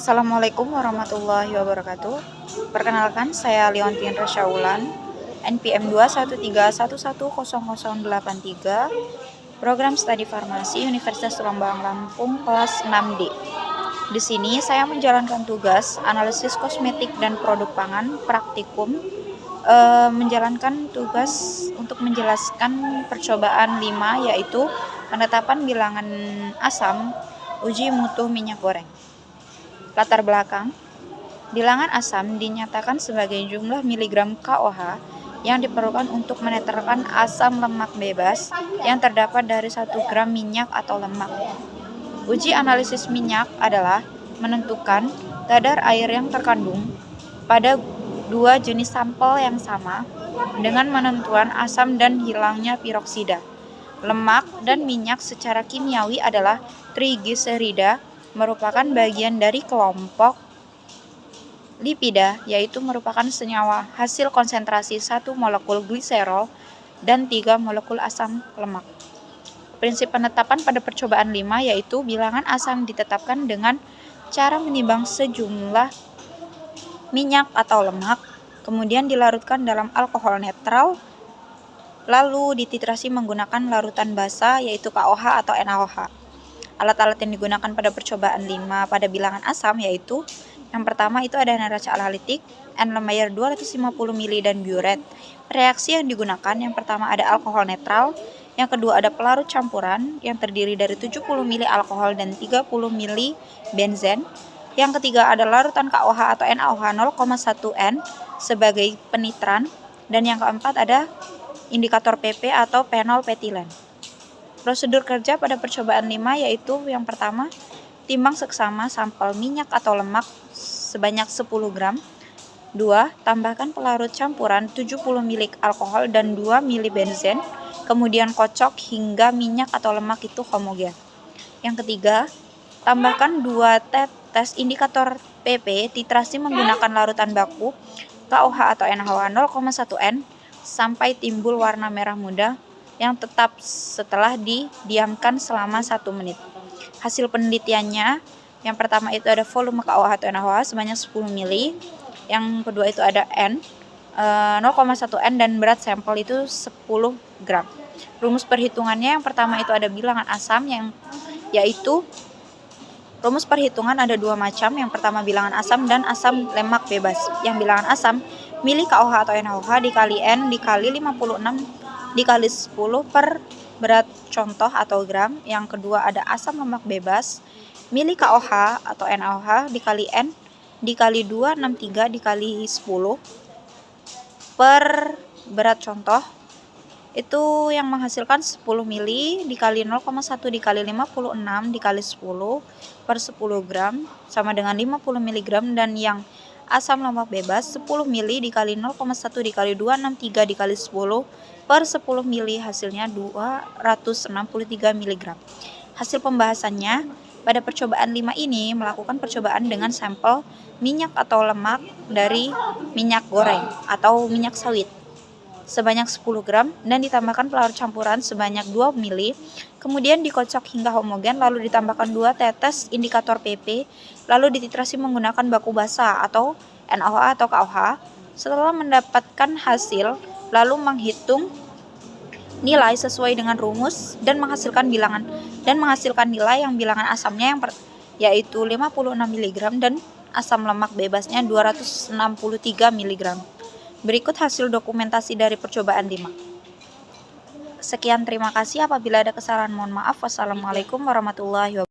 Assalamualaikum warahmatullahi wabarakatuh. Perkenalkan, saya Leontin Rasyaulan, NPM 213110083, Program Studi Farmasi Universitas Lambang Lampung kelas 6D. Di sini saya menjalankan tugas analisis kosmetik dan produk pangan praktikum, menjalankan tugas untuk menjelaskan percobaan 5, yaitu penetapan bilangan asam, uji mutu minyak goreng. Latar belakang, bilangan asam dinyatakan sebagai jumlah miligram KOH yang diperlukan untuk menetralkan asam lemak bebas yang terdapat dari 1 gram minyak atau lemak. Uji analisis minyak adalah menentukan kadar air yang terkandung pada dua jenis sampel yang sama dengan penentuan asam dan hilangnya piroksida. Lemak dan minyak secara kimiawi adalah trigliserida, merupakan bagian dari kelompok lipida, yaitu merupakan senyawa hasil konsentrasi 1 molekul gliserol dan 3 molekul asam lemak. Prinsip penetapan pada percobaan 5 yaitu bilangan asam ditetapkan dengan cara menimbang sejumlah minyak atau lemak, kemudian dilarutkan dalam alkohol netral, lalu dititrasi menggunakan larutan basa yaitu KOH atau NaOH. Alat-alat yang digunakan pada percobaan 5 pada bilangan asam yaitu yang pertama itu ada neraca analitik, Erlenmeyer 250 ml dan biuret. Reaksi yang digunakan yang pertama ada alkohol netral, yang kedua ada pelarut campuran yang terdiri dari 70 ml alkohol dan 30 ml benzen. Yang ketiga ada larutan KOH atau NaOH 0,1 N sebagai penitran, dan yang keempat ada indikator PP atau fenol petilen. Prosedur kerja pada percobaan 5 yaitu yang pertama, timbang seksama sampel minyak atau lemak sebanyak 10 gram. 2. Tambahkan pelarut campuran 70 ml alkohol dan 2 ml benzen, kemudian kocok hingga minyak atau lemak itu homogen. Yang ketiga, tambahkan 2 tetes indikator PP, titrasi menggunakan larutan baku KOH atau NaOH 0,1 N sampai timbul warna merah muda yang tetap setelah didiamkan selama 1 menit. Hasil penelitiannya, yang pertama itu ada volume KOH atau NaOH sebanyak 10 ml, yang kedua itu ada N 0,1 N dan berat sampel itu 10 gram. Rumus perhitungannya yang pertama itu ada bilangan asam yaitu rumus perhitungan ada 2 macam. Yang pertama bilangan asam dan asam lemak bebas. Yang bilangan asam mili KOH atau NaOH dikali N dikali 56 dikali 10 per berat contoh atau gram. Yang kedua ada asam lemak bebas mili KOH atau NaOH dikali N dikali 263 dikali 10 per berat contoh, itu yang menghasilkan 10 mili dikali 0,1 dikali 56 dikali 10 per 10 gram sama dengan 50 mg, dan yang asam lemak bebas 10 mili dikali 0,1 dikali 263 dikali 10 per 10 mili hasilnya 263 mg. Hasil pembahasannya, pada percobaan 5 ini melakukan percobaan dengan sampel minyak atau lemak dari minyak goreng atau minyak sawit sebanyak 10 gram dan ditambahkan pelarut campuran sebanyak 2 ml, kemudian dikocok hingga homogen, lalu ditambahkan 2 tetes indikator PP, lalu dititrasi menggunakan baku basa atau NaOH atau KOH. Setelah mendapatkan hasil, lalu menghitung nilai sesuai dengan rumus dan menghasilkan nilai yang bilangan asamnya yaitu 56 mg dan asam lemak bebasnya 263 mg. Berikut hasil dokumentasi dari percobaan 5. Sekian, terima kasih. Apabila ada kesalahan mohon maaf. Wassalamualaikum warahmatullahi wabarakatuh.